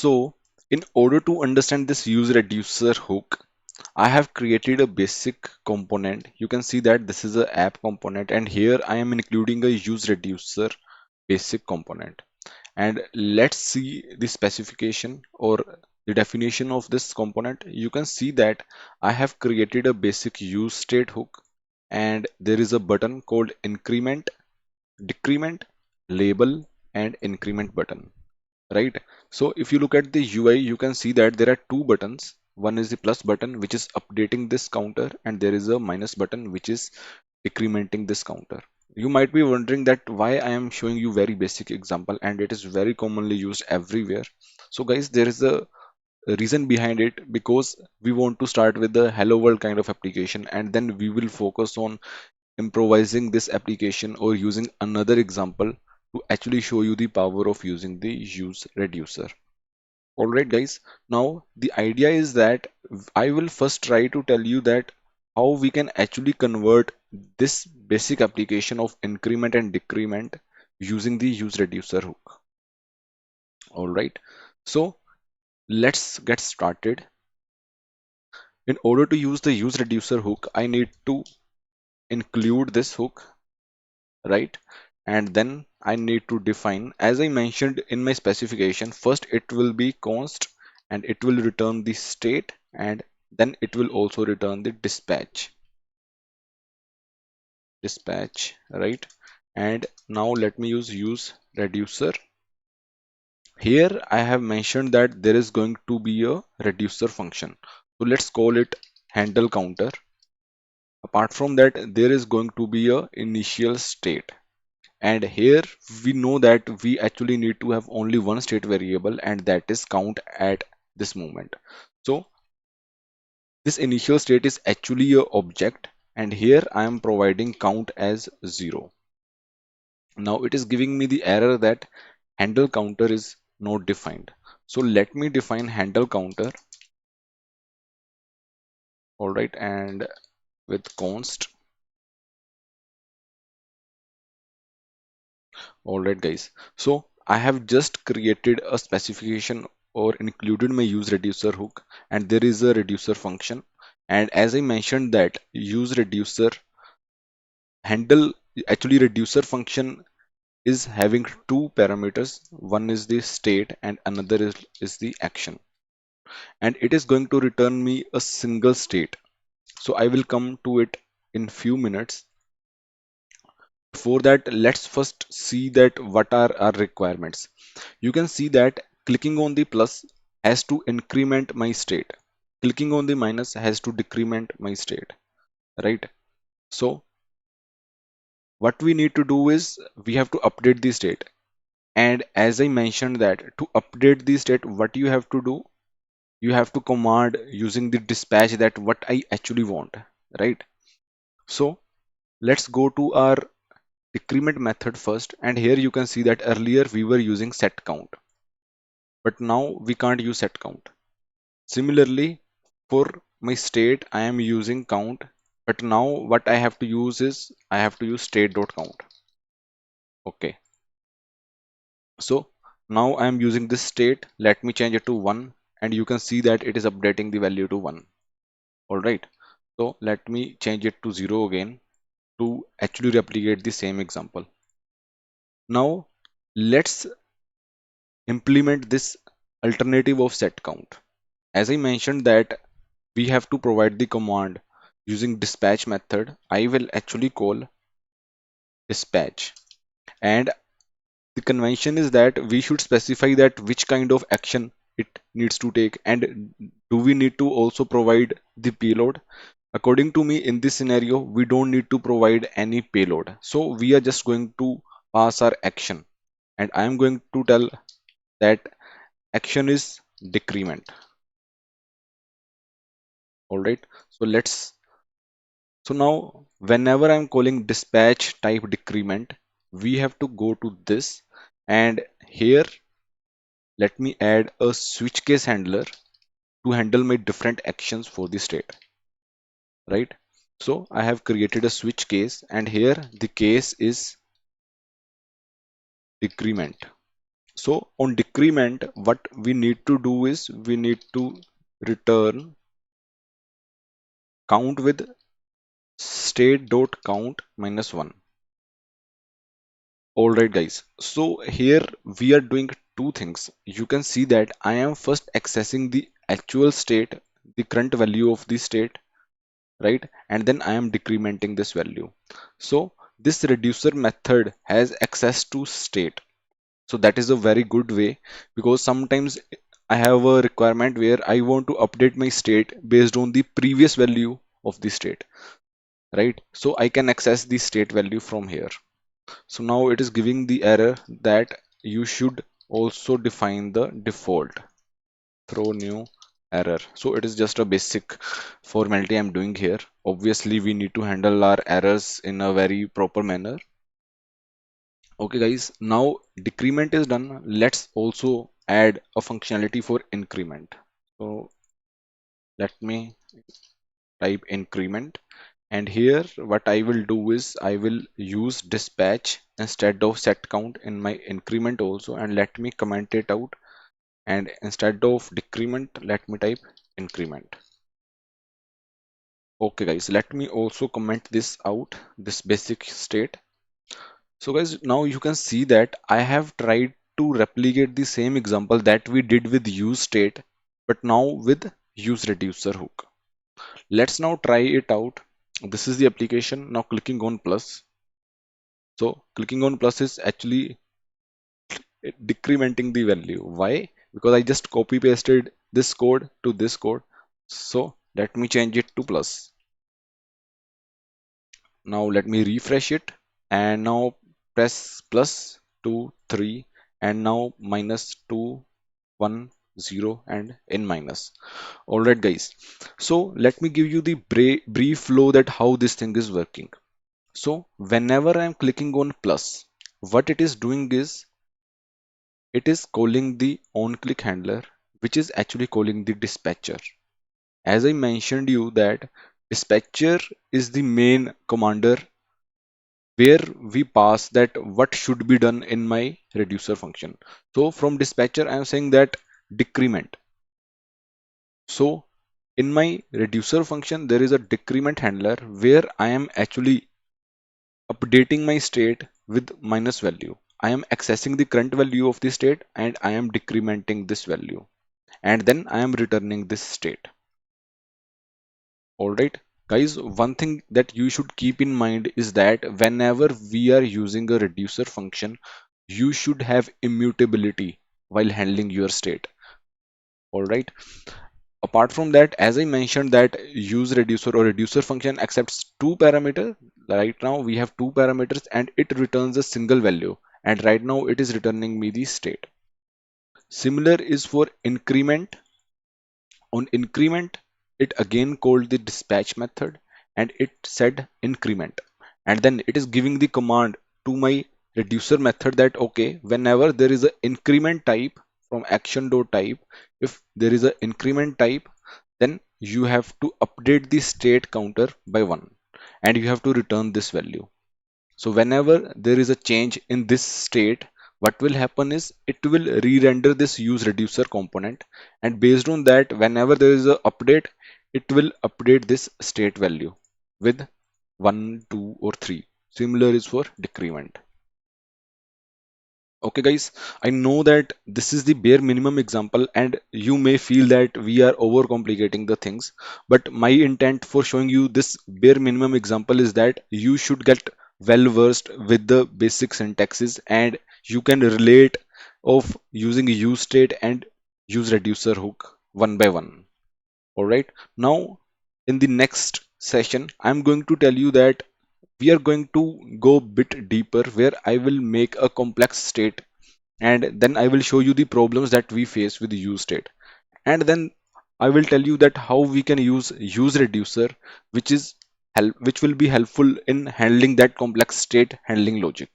So, in order to understand this use reducer hook, I have created a basic component. You can see that this is a app component, and here I am including a use reducer basic component. And let's see the specification or the definition of this component. You can see that I have created a basic use state hook, and there is a button called increment, decrement, label, and increment button, right? So if you look at the UI, you can see that there are two buttons. One is the plus button, which is updating this counter, and there is a minus button, which is decrementing this counter. You might be wondering that why I am showing you very basic example, and it is very commonly used everywhere. So guys, there is a reason behind it, because we want to start with the hello world kind of application, and then we will focus on improvising this application or using another example to actually show you the power of using the use reducer. Alright guys, now the idea is that I will first try to tell you that how we can actually convert this basic application of increment and decrement using the use reducer hook. Alright, so let's get started. In order to use the use reducer hook, I need to include this hook, right? And then I need to define, as I mentioned in my specification, first it will be const and it will return the state, and then it will also return the dispatch, right? And now let me use reducer. Here I have mentioned that there is going to be a reducer function, so let's call it handle counter. Apart from that, there is going to be a initial state. And here we know that we actually need to have only one state variable, and that is count at this moment. So this initial state is actually a object, and here I am providing count as 0. Now it is giving me the error that handle counter is not defined. So let me define handle counter, all right, and with const. All right, guys. So I have just created a specification or included my use reducer hook, and there is a reducer function. And as I mentioned that use reducer handle, actually reducer function is having two parameters. One is the state and another is the action. And it is going to return me a single state. So I will come to it in few minutes. Before that, let's first see that what are our requirements. You can see that clicking on the plus has to increment my state. Clicking on the minus has to decrement my state, right? So what we need to do is we have to update the state. And as I mentioned that to update the state, what you have to do, you have to command using the dispatch that what I actually want, right? So let's go to our decrement method first. And here you can see that earlier we were using set count, but now we can't use set count. Similarly, for my state, I am using count, but now what I have to use is I have to use state.count. Okay, so now I am using this state. Let me change it to 1, and you can see that it is updating the value to 1. All right, so let me change it to 0 again to actually replicate the same example. Now let's implement this alternative of set count. As I mentioned that we have to provide the command using dispatch method. I will actually call dispatch, and the convention is that we should specify that which kind of action it needs to take, and do we need to also provide the payload. According to me, in this scenario we don't need to provide any payload, so we are just going to pass our action, and I am going to tell that action is decrement. All right, so let's so now whenever I'm calling dispatch type decrement, we have to go to this, and here let me add a switch case handler to handle my different actions for the state, right? So I have created a switch case, and here the case is decrement. So on decrement, what we need to do is we need to return count with state.count minus 1. All right, guys. So here we are doing two things. You can see that I am first accessing the actual state, the current value of the state, right? And then I am decrementing this value. So this reducer method has access to state. So that is a very good way, because sometimes I have a requirement where I want to update my state based on the previous value of the state, right? So I can access the state value from here. So now it is giving the error that you should also define the default, throw new error. So it is just a basic formality I'm doing here. Obviously we need to handle our errors in a very proper manner. Okay guys, now decrement is done. Let's also add a functionality for increment. So let me type increment, and here what I will do is I will use dispatch instead of set count in my increment also, and let me comment it out, and instead of decrement let me type increment. Okay guys, let me also comment this out, this basic state. So guys, now you can see that I have tried to replicate the same example that we did with use state, but now with use reducer hook. Let's now try it out. This is the application. Now clicking on plus. So clicking on plus is actually decrementing the value. Why? Because I just copy pasted this code to this code. So let me change it to plus. Now let me refresh it, and now press plus 2 3, and now minus 2 1 0 and in minus. All right guys, so let me give you the brief flow that how this thing is working. So whenever I'm clicking on plus, what it is doing is it is calling the on click handler, which is actually calling the dispatcher. As I mentioned you that dispatcher is the main commander where we pass that what should be done in my reducer function. So from dispatcher I am saying that decrement. So in my reducer function there is a decrement handler where I am actually updating my state with minus value. I am accessing the current value of the state and I am decrementing this value, and then I am returning this state. All right, guys, one thing that you should keep in mind is that whenever we are using a reducer function, you should have immutability while handling your state. All right. Apart from that, as I mentioned that use reducer or reducer function accepts two parameters. Right now we have two parameters and it returns a single value. And right now it is returning me the state. Similar is for increment. On increment, it again called the dispatch method and it said increment. And then it is giving the command to my reducer method that okay, whenever there is an increment type from action.type, if there is an increment type, then you have to update the state counter by 1 and you have to return this value. So whenever there is a change in this state, what will happen is it will re-render this use reducer component, and based on that, whenever there is a update, it will update this state value with 1, 2 or 3. Similar is for decrement. Okay guys, I know that this is the bare minimum example and you may feel that we are overcomplicating the things, but my intent for showing you this bare minimum example is that you should get well versed with the basic syntaxes and you can relate of using use state and use reducer hook one by one. All right. Now in the next session, I'm going to tell you that we are going to go a bit deeper where I will make a complex state and then I will show you the problems that we face with the use state, and then I will tell you that how we can use reducer, which will be helpful in handling that complex state handling logic.